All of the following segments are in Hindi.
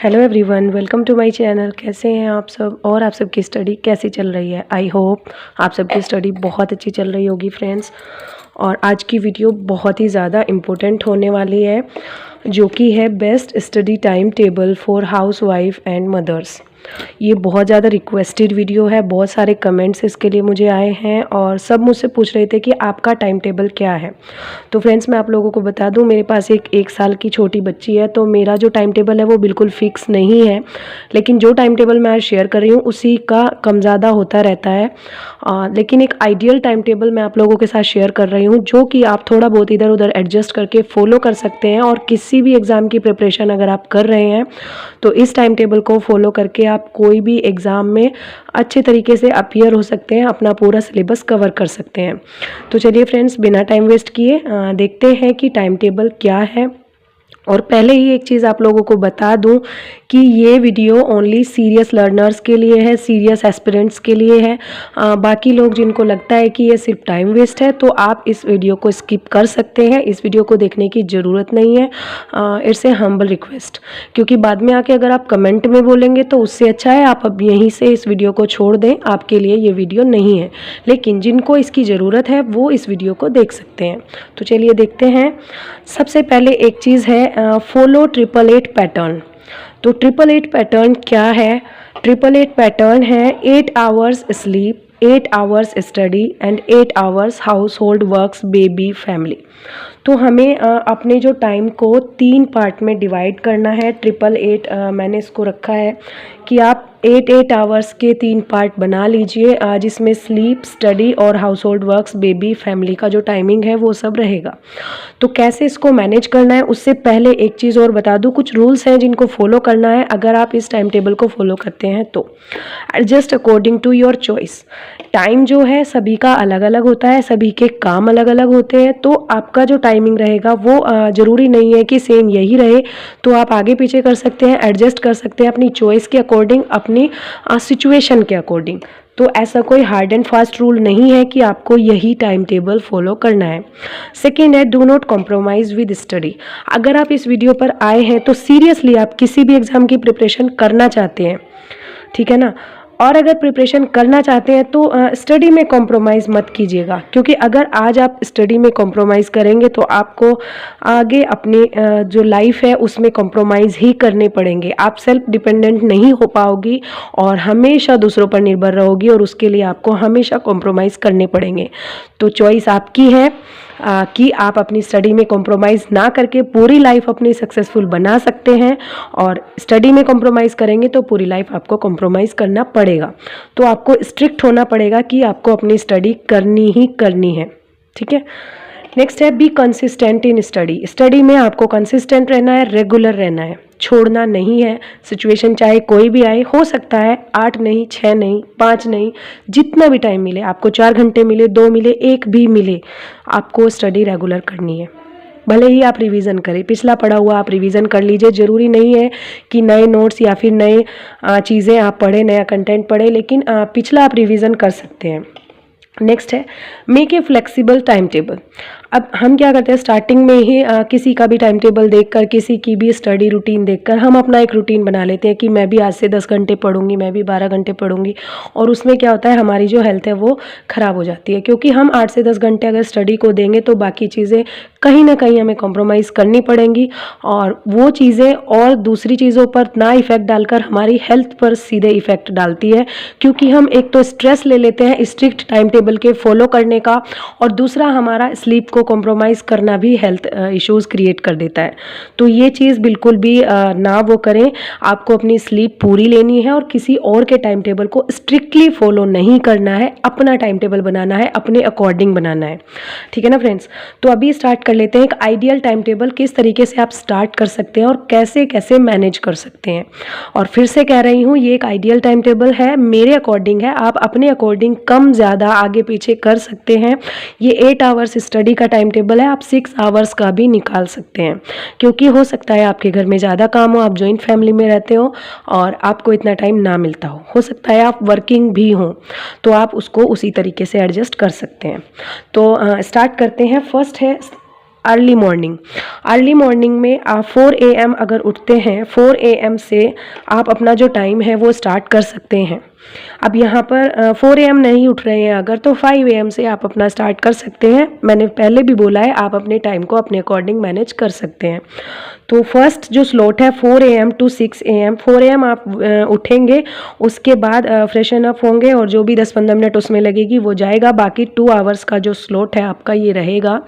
Hello everyone, welcome to my channel. कैसे हैं आप सब और आप सबकी स्टडी कैसी चल रही है। आई होप आप सबकी स्टडी बहुत अच्छी चल रही होगी फ्रेंड्स। और आज की वीडियो बहुत ही ज़्यादा इम्पोर्टेंट होने वाली है, जो कि है best study time table for housewife and mothers. ये बहुत ज़्यादा रिक्वेस्टेड वीडियो है, बहुत सारे कमेंट्स इसके लिए मुझे आए हैं और सब मुझसे पूछ रहे थे कि आपका टाइम टेबल क्या है। तो फ्रेंड्स, मैं आप लोगों को बता दूं, मेरे पास एक साल की छोटी बच्ची है, तो मेरा जो टाइम टेबल है वो बिल्कुल फिक्स नहीं है। लेकिन जो टाइम टेबल मैं आज शेयर कर रही हूँ उसी का कम ज़्यादा होता रहता है। लेकिन एक आइडियल टाइम टेबल मैं आप लोगों के साथ शेयर कर रही हूँ, जो कि आप थोड़ा बहुत इधर उधर एडजस्ट करके फॉलो कर सकते हैं। और किसी भी एग्ज़ाम की प्रिपरेशन अगर आप कर रहे हैं तो इस टाइम टेबल को फॉलो करके आप कोई भी एग्ज़ाम में अच्छे तरीके से अपीयर हो सकते हैं, अपना पूरा सिलेबस कवर कर सकते हैं। तो चलिए फ्रेंड्स, बिना टाइम वेस्ट किए देखते हैं कि टाइम टेबल क्या है। और पहले ही एक चीज़ आप लोगों को बता दूं कि ये वीडियो ओनली सीरियस लर्नर्स के लिए है, सीरियस एस्पिरेंट्स के लिए है। बाकी लोग जिनको लगता है कि ये सिर्फ टाइम वेस्ट है, तो आप इस वीडियो को स्किप कर सकते हैं। इस वीडियो को देखने की ज़रूरत नहीं है। इट्स ए हम्बल रिक्वेस्ट, क्योंकि बाद में आके अगर आप कमेंट में बोलेंगे तो उससे अच्छा है आप अब यहीं से इस वीडियो को छोड़ दें। आपके लिए ये वीडियो नहीं है, लेकिन जिनको इसकी ज़रूरत है वो इस वीडियो को देख सकते हैं। तो चलिए देखते हैं। सबसे पहले एक चीज़ है फॉलो 888 पैटर्न। तो 888 पैटर्न क्या है? 888 पैटर्न है 8 hours sleep, 8 hours study and 8 hours house hold works baby family. तो हमें अपने जो टाइम को 3 पार्ट में डिवाइड करना है। 888 मैंने इसको रखा है कि आप 8 आवर्स के 3 पार्ट बना लीजिए, जिसमें स्लीप, स्टडी और house hold works baby family का जो टाइमिंग है वो सब रहेगा। तो कैसे इसको मैनेज करना है, उससे पहले एक चीज़ और बता दूं, कुछ रूल्स हैं जिनको फॉलो करना है अगर आप इस टाइम टेबल को फॉलो करते हैं तो। Adjust according to your choice. Time जो है सभी का अलग अलग होता है, सभी के काम अलग अलग होते हैं, तो आपका जो टाइमिंग रहेगा वो ज़रूरी नहीं है कि सेम यही रहे। तो आप आगे पीछे कर सकते हैं, एडजस्ट कर सकते हैं अपनी चॉइस के अकॉर्डिंग, अपनी सिचुएशन के अकॉर्डिंग। तो ऐसा कोई हार्ड एंड फास्ट रूल नहीं है कि आपको यही टाइम टेबल फॉलो करना है। सेकेंड है, do not compromise with study. अगर आप इस वीडियो पर आए हैं तो सीरियसली आप किसी भी एग्ज़ाम की प्रिपरेशन करना चाहते हैं, ठीक है ना। और अगर प्रिपरेशन करना चाहते हैं तो स्टडी में कॉम्प्रोमाइज़ मत कीजिएगा, क्योंकि अगर आज आप स्टडी में कॉम्प्रोमाइज़ करेंगे तो आपको आगे अपनी जो लाइफ है उसमें कॉम्प्रोमाइज़ ही करने पड़ेंगे। आप सेल्फ डिपेंडेंट नहीं हो पाओगी और हमेशा दूसरों पर निर्भर रहोगी, और उसके लिए आपको हमेशा कॉम्प्रोमाइज़ करने पड़ेंगे। तो चॉइस आपकी है कि आप अपनी स्टडी में कॉम्प्रोमाइज़ ना करके पूरी लाइफ अपनी सक्सेसफुल बना सकते हैं, और स्टडी में कॉम्प्रोमाइज़ करेंगे तो पूरी लाइफ आपको कॉम्प्रोमाइज़ करना पड़ेगा। तो आपको स्ट्रिक्ट होना पड़ेगा कि आपको अपनी स्टडी करनी ही करनी है, ठीक है। नेक्स्ट है, be consistent in study. Study में आपको कंसिस्टेंट रहना है, रेगुलर रहना है, छोड़ना नहीं है। सिचुएशन चाहे कोई भी आए, हो सकता है 8 नहीं, 6 नहीं, 5 नहीं, जितना भी टाइम मिले आपको, 4 घंटे मिले, 2 मिले, 1 भी मिले, आपको स्टडी रेगुलर करनी है। भले ही आप रिवीजन करें, पिछला पढ़ा हुआ आप रिवीजन कर लीजिए। ज़रूरी नहीं है कि नए नोट्स या फिर नए चीज़ें आप पढ़ें, नया कंटेंट पढ़ें, लेकिन पिछला आप रिवीजन कर सकते हैं। नेक्स्ट है, make a flexible time table. अब हम क्या करते हैं, स्टार्टिंग में ही किसी का भी टाइम टेबल देखकर, किसी की भी स्टडी रूटीन देखकर हम अपना एक रूटीन बना लेते हैं कि मैं भी आज से 10 घंटे पढ़ूंगी, मैं भी 12 घंटे पढ़ूंगी। और उसमें क्या होता है, हमारी जो हेल्थ है वो ख़राब हो जाती है, क्योंकि हम 8 से 10 घंटे अगर स्टडी को देंगे तो बाकी चीज़ें कहीं ना कहीं हमें कॉम्प्रोमाइज़ करनी पड़ेंगी, और वो चीज़ें और दूसरी चीज़ों पर ना इफ़ेक्ट डालकर हमारी हेल्थ पर सीधे इफ़ेक्ट डालती है। क्योंकि हम एक तो स्ट्रेस ले लेते हैं स्ट्रिक्ट टाइम टेबल के फॉलो करने का, और दूसरा हमारा स्लीप को कॉम्प्रोमाइज़ करना भी हेल्थ इश्यूज़ क्रिएट कर देता है। तो ये चीज़ बिल्कुल भी ना वो करें। आपको अपनी स्लीप पूरी लेनी है और किसी और के टाइम टेबल को स्ट्रिक्टली फॉलो नहीं करना है, अपना टाइम टेबल बनाना है, अपने अकॉर्डिंग बनाना है, ठीक है ना फ्रेंड्स। तो अभी स्टार्ट कर लेते हैं एक आइडियल टाइम टेबल किस तरीके से आप स्टार्ट कर सकते हैं और कैसे कैसे मैनेज कर सकते हैं। और फिर से कह रही हूँ, ये एक आइडियल टाइम टेबल है, मेरे अकॉर्डिंग है, आप अपने अकॉर्डिंग कम ज़्यादा आगे पीछे कर सकते हैं। ये 8 आवर्स स्टडी का टाइम टेबल है, आप 6 आवर्स का भी निकाल सकते हैं, क्योंकि हो सकता है आपके घर में ज़्यादा काम हो, आप जॉइंट फैमिली में रहते हो और आपको इतना टाइम ना मिलता हो सकता है आप वर्किंग भी हों, तो आप उसको उसी तरीके से एडजस्ट कर सकते हैं। तो स्टार्ट करते हैं। फर्स्ट है अर्ली मॉर्निंग में आप 4 AM अगर उठते हैं, 4 AM से आप अपना जो टाइम है वो स्टार्ट कर सकते हैं। अब यहाँ पर 4 AM नहीं उठ रहे हैं अगर, तो 5 AM से आप अपना स्टार्ट कर सकते हैं। मैंने पहले भी बोला है, आप अपने टाइम को अपने अकॉर्डिंग मैनेज कर सकते हैं। तो फर्स्ट जो स्लॉट है 4 AM टू 6 AM, 4 AM आप उठेंगे, उसके बाद फ्रेशन अप होंगे और जो भी 10-15 मिनट उसमें लगेगी वो जाएगा। बाकी 2 आवर्स का जो स्लॉट है आपका ये रहेगा।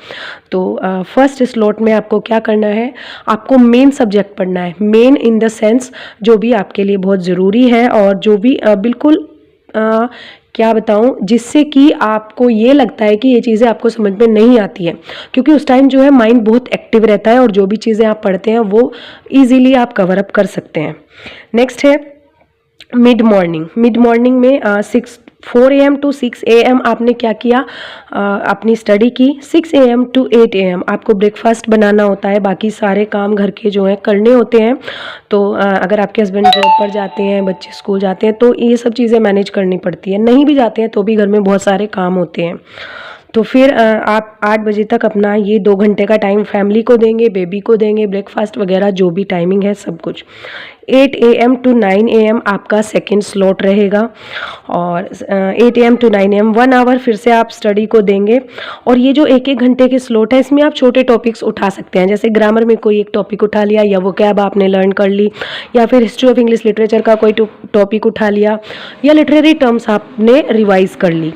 तो फर्स्ट स्लॉट में आपको क्या करना है, आपको मेन सब्जेक्ट पढ़ना है। मेन इन द सेंस जो भी आपके लिए बहुत ज़रूरी है और जो भी बिल्कुल क्या बताऊं, जिससे कि आपको ये लगता है कि ये चीज़ें आपको समझ में नहीं आती है, क्योंकि उस टाइम जो है माइंड बहुत एक्टिव रहता है और जो भी चीज़ें आप पढ़ते हैं वो इजीली आप कवर अप कर सकते हैं। नेक्स्ट है मिड मॉर्निंग में 4 AM टू 6 AM आपने क्या किया, अपनी स्टडी की। 6 AM टू 8 AM आपको ब्रेकफास्ट बनाना होता है, बाकी सारे काम घर के जो हैं करने होते हैं। तो अगर आपके हस्बैंड जॉब पर जाते हैं, बच्चे स्कूल जाते हैं, तो ये सब चीज़ें मैनेज करनी पड़ती है। नहीं भी जाते हैं तो भी घर में बहुत सारे काम होते हैं। तो फिर आप 8 बजे तक अपना ये 2 घंटे का टाइम फैमिली को देंगे, बेबी को देंगे, ब्रेकफास्ट वगैरह जो भी टाइमिंग है सब कुछ। 8 AM टू 9 AM आपका सेकंड स्लॉट रहेगा और 8 AM टू 9 AM 1 आवर फिर से आप स्टडी को देंगे। और ये जो 1-1 घंटे के स्लॉट है, इसमें आप छोटे टॉपिक्स उठा सकते हैं, जैसे ग्रामर में कोई एक टॉपिक उठा लिया, या वोकैब आपने लर्न कर ली, या फिर हिस्ट्री ऑफ इंग्लिश लिटरेचर का कोई टॉपिक उठा लिया, या लिटरेरी टर्म्स आपने रिवाइज कर ली।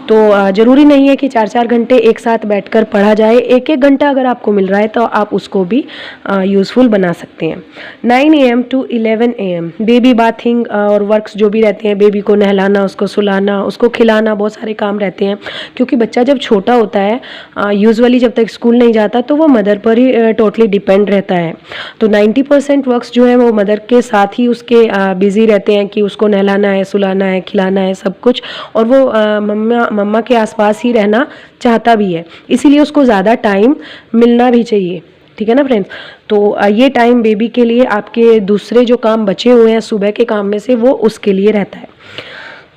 तो ज़रूरी नहीं है कि 4-4 घंटे एक साथ बैठकर पढ़ा जाए। 1-1 घंटा अगर आपको मिल रहा है तो आप उसको भी यूज़फुल बना सकते हैं। 9 AM to 11 AM baby bathing और वर्क्स जो भी रहते हैं, बेबी को नहलाना, उसको सुलाना, उसको खिलाना, बहुत सारे काम रहते हैं। क्योंकि बच्चा जब छोटा होता है, यूजुअली जब तक स्कूल नहीं जाता, तो वो मदर पर ही टोटली डिपेंड रहता है। तो 90% वर्क्स जो है वो मदर के साथ ही उसके बिजी रहते हैं कि उसको नहलाना है, सुलाना है, खिलाना है, सब कुछ। और वो मम्मा के आसपास ही रहना चाहता भी है, इसीलिए उसको ज़्यादा टाइम मिलना भी चाहिए। ठीक है ना फ्रेंड्स। तो ये टाइम बेबी के लिए, आपके दूसरे जो काम बचे हुए हैं सुबह के काम में से, वो उसके लिए रहता है।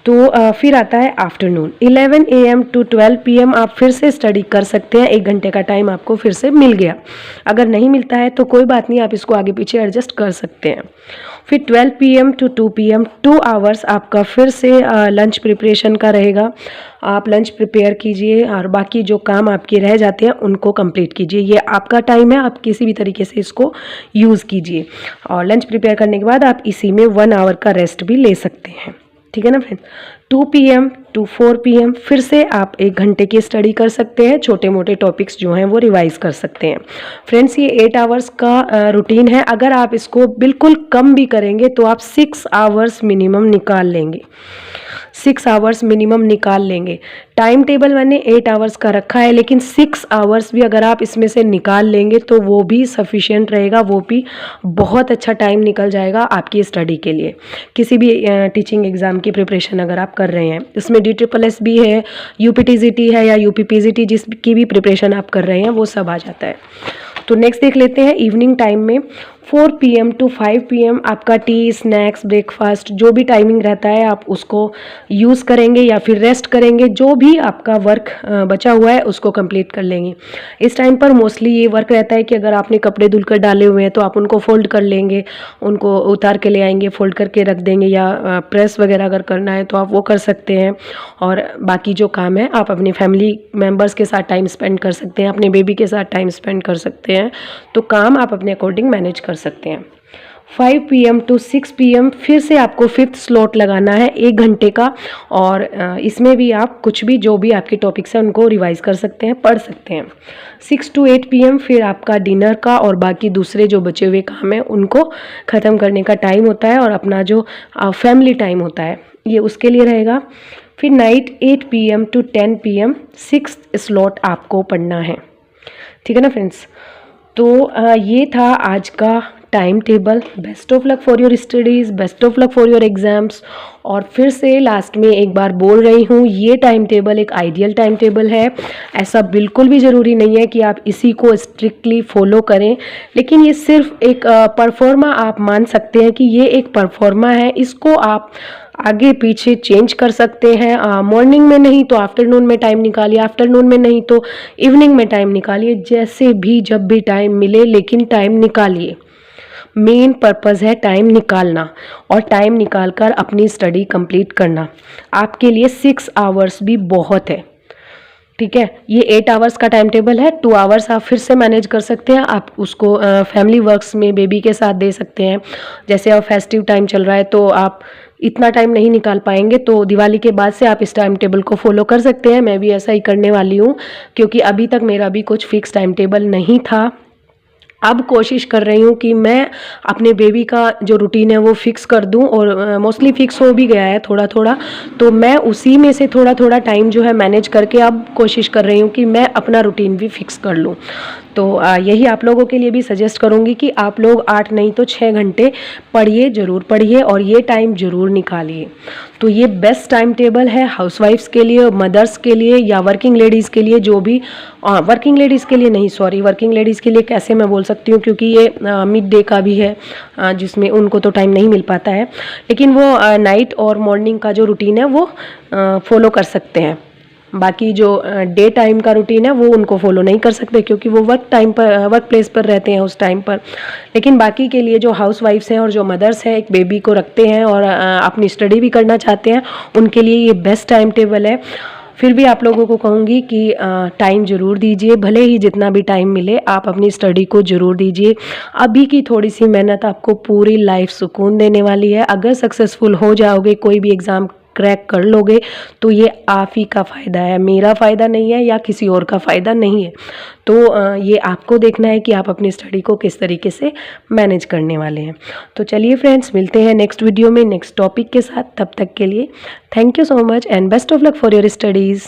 तो फिर आता है आफ्टरनून। 11 AM टू 12 PM आप फिर से स्टडी कर सकते हैं। 1 घंटे का टाइम आपको फिर से मिल गया। अगर नहीं मिलता है तो कोई बात नहीं, आप इसको आगे पीछे एडजस्ट कर सकते हैं। फिर 12 PM टू 2 PM 2 आवर्स आपका फिर से लंच प्रिपरेशन का रहेगा। आप लंच प्रिपेयर कीजिए और बाकी जो काम आपके रह जाते हैं उनको कंप्लीट कीजिए। ये आपका टाइम है, आप किसी भी तरीके से इसको यूज़ कीजिए। और लंच प्रिपेयर करने के बाद आप इसी में 1 आवर का रेस्ट भी ले सकते हैं। ठीक है ना फ्रेंड्स। 2 PM टू 4 PM फिर से आप 1 घंटे की स्टडी कर सकते हैं। छोटे मोटे टॉपिक्स जो हैं वो रिवाइज कर सकते हैं। फ्रेंड्स, ये 8 आवर्स का रूटीन है। अगर आप इसको बिल्कुल कम भी करेंगे तो आप 6 आवर्स मिनिमम निकाल लेंगे। 6 आवर्स मिनिमम निकाल लेंगे। टाइम टेबल मैंने 8 आवर्स का रखा है, लेकिन 6 आवर्स भी अगर आप इसमें से निकाल लेंगे तो वो भी सफिशिएंट रहेगा, वो भी बहुत अच्छा टाइम निकल जाएगा आपकी स्टडी के लिए। किसी भी टीचिंग एग्ज़ाम की प्रिपरेशन अगर आप कर रहे हैं, इसमें DSSS भी है, UPTCT है, या UPPGT जिसकी भी प्रिपरेशन आप कर रहे हैं वो सब आ जाता है। तो नेक्स्ट देख लेते हैं इवनिंग टाइम में 4 PM टू 5 PM आपका टी, स्नैक्स, ब्रेकफास्ट जो भी टाइमिंग रहता है आप उसको यूज़ करेंगे या फिर रेस्ट करेंगे। जो भी आपका वर्क बचा हुआ है उसको कंप्लीट कर लेंगे। इस टाइम पर मोस्टली ये वर्क रहता है कि अगर आपने कपड़े धुलकर डाले हुए हैं तो आप उनको फोल्ड कर लेंगे, उनको उतार के ले आएंगे, फोल्ड करके रख देंगे, या प्रेस वगैरह अगर करना है तो आप वो कर सकते हैं। और बाकी जो काम है आप अपनी फैमिली मेम्बर्स के साथ टाइम स्पेंड कर सकते हैं, अपने बेबी के साथ टाइम स्पेंड कर सकते हैं। तो काम आप अपने अकॉर्डिंग मैनेज कर सकते हैं। 5 PM टू 6 PM फिर से आपको 5th स्लॉट लगाना है 1 घंटे का। और इसमें भी आप कुछ भी जो भी आपके टॉपिक्स हैं उनको रिवाइज कर सकते हैं, पढ़ सकते हैं। 6 टू 8 PM फिर आपका डिनर का और बाकी दूसरे जो बचे हुए काम हैं उनको ख़त्म करने का टाइम होता है, और अपना जो फैमिली टाइम होता है ये उसके लिए रहेगा। फिर night 8 PM to 10 PM 6th slot आपको पढ़ना है। ठीक है ना फ्रेंड्स। तो ये था आज का time table. Best of luck for your studies, best of luck for your exams. और फिर से लास्ट में एक बार बोल रही हूँ, ये टाइम टेबल एक आइडियल टाइम टेबल है। ऐसा बिल्कुल भी ज़रूरी नहीं है कि आप इसी को स्ट्रिक्टली फॉलो करें, लेकिन ये सिर्फ एक परफॉर्मा आप मान सकते हैं कि ये एक परफॉर्मा है। इसको आप आगे पीछे चेंज कर सकते हैं। मॉर्निंग में नहीं तो आफ्टरनून में टाइम निकालिए, आफ्टरनून में नहीं तो इवनिंग में टाइम निकालिए, जैसे भी जब भी टाइम मिले, लेकिन टाइम निकालिए। मेन पर्पज़ है टाइम निकालना, और टाइम निकालकर अपनी स्टडी कंप्लीट करना। आपके लिए 6 आवर्स भी बहुत है, ठीक है। ये 8 आवर्स का टाइम टेबल है, 2 आवर्स आप फिर से मैनेज कर सकते हैं। आप उसको फैमिली वर्क्स में बेबी के साथ दे सकते हैं। जैसे अब फेस्टिव टाइम चल रहा है तो आप इतना टाइम नहीं निकाल पाएंगे, तो दिवाली के बाद से आप इस टाइम टेबल को फॉलो कर सकते हैं। मैं भी ऐसा ही करने वाली हूँ, क्योंकि अभी तक मेरा भी कुछ फिक्स टाइम टेबल नहीं था। अब कोशिश कर रही हूँ कि मैं अपने बेबी का जो रूटीन है वो फिक्स कर दूँ, और मोस्टली फिक्स हो भी गया है थोड़ा थोड़ा। तो मैं उसी में से थोड़ा थोड़ा टाइम जो है मैनेज करके अब कोशिश कर रही हूँ कि मैं अपना रूटीन भी फिक्स कर लूँ। तो यही आप लोगों के लिए भी सजेस्ट करूँगी कि आप लोग 8 नहीं तो 6 घंटे पढ़िए, ज़रूर पढ़िए, और ये टाइम ज़रूर निकालिए। तो ये बेस्ट टाइम टेबल है हाउसवाइफ्स के लिए, मदर्स के लिए, या वर्किंग लेडीज़ के लिए, जो भी वर्किंग लेडीज़ के लिए नहीं, सॉरी, वर्किंग लेडीज़ के लिए कैसे मैं बोल सकती हूँ, क्योंकि ये मिड डे का भी है, जिसमें उनको तो टाइम नहीं मिल पाता है, लेकिन वो नाइट और मॉर्निंग का जो रूटीन है वो फॉलो कर सकते हैं। बाकी जो डे टाइम का रूटीन है वो उनको फॉलो नहीं कर सकते, क्योंकि वो वर्क प्लेस पर रहते हैं उस टाइम पर। लेकिन बाकी के लिए जो हाउस वाइफ्स हैं और जो मदर्स हैं, एक बेबी को रखते हैं और अपनी स्टडी भी करना चाहते हैं, उनके लिए ये बेस्ट टाइम टेबल है। फिर भी आप लोगों को कहूँगी कि टाइम ज़रूर दीजिए, भले ही जितना भी टाइम मिले आप अपनी स्टडी को ज़रूर दीजिए। अभी की थोड़ी सी मेहनत आपको पूरी लाइफ सुकून देने वाली है। अगर सक्सेसफुल हो जाओगे, कोई भी एग्ज़ाम क्रैक कर लोगे, तो ये आप ही का फ़ायदा है, मेरा फ़ायदा नहीं है या किसी और का फ़ायदा नहीं है। तो ये आपको देखना है कि आप अपनी स्टडी को किस तरीके से मैनेज करने वाले हैं। तो चलिए फ्रेंड्स, मिलते हैं नेक्स्ट वीडियो में नेक्स्ट टॉपिक के साथ। तब तक के लिए thank you so much and best of luck for your studies.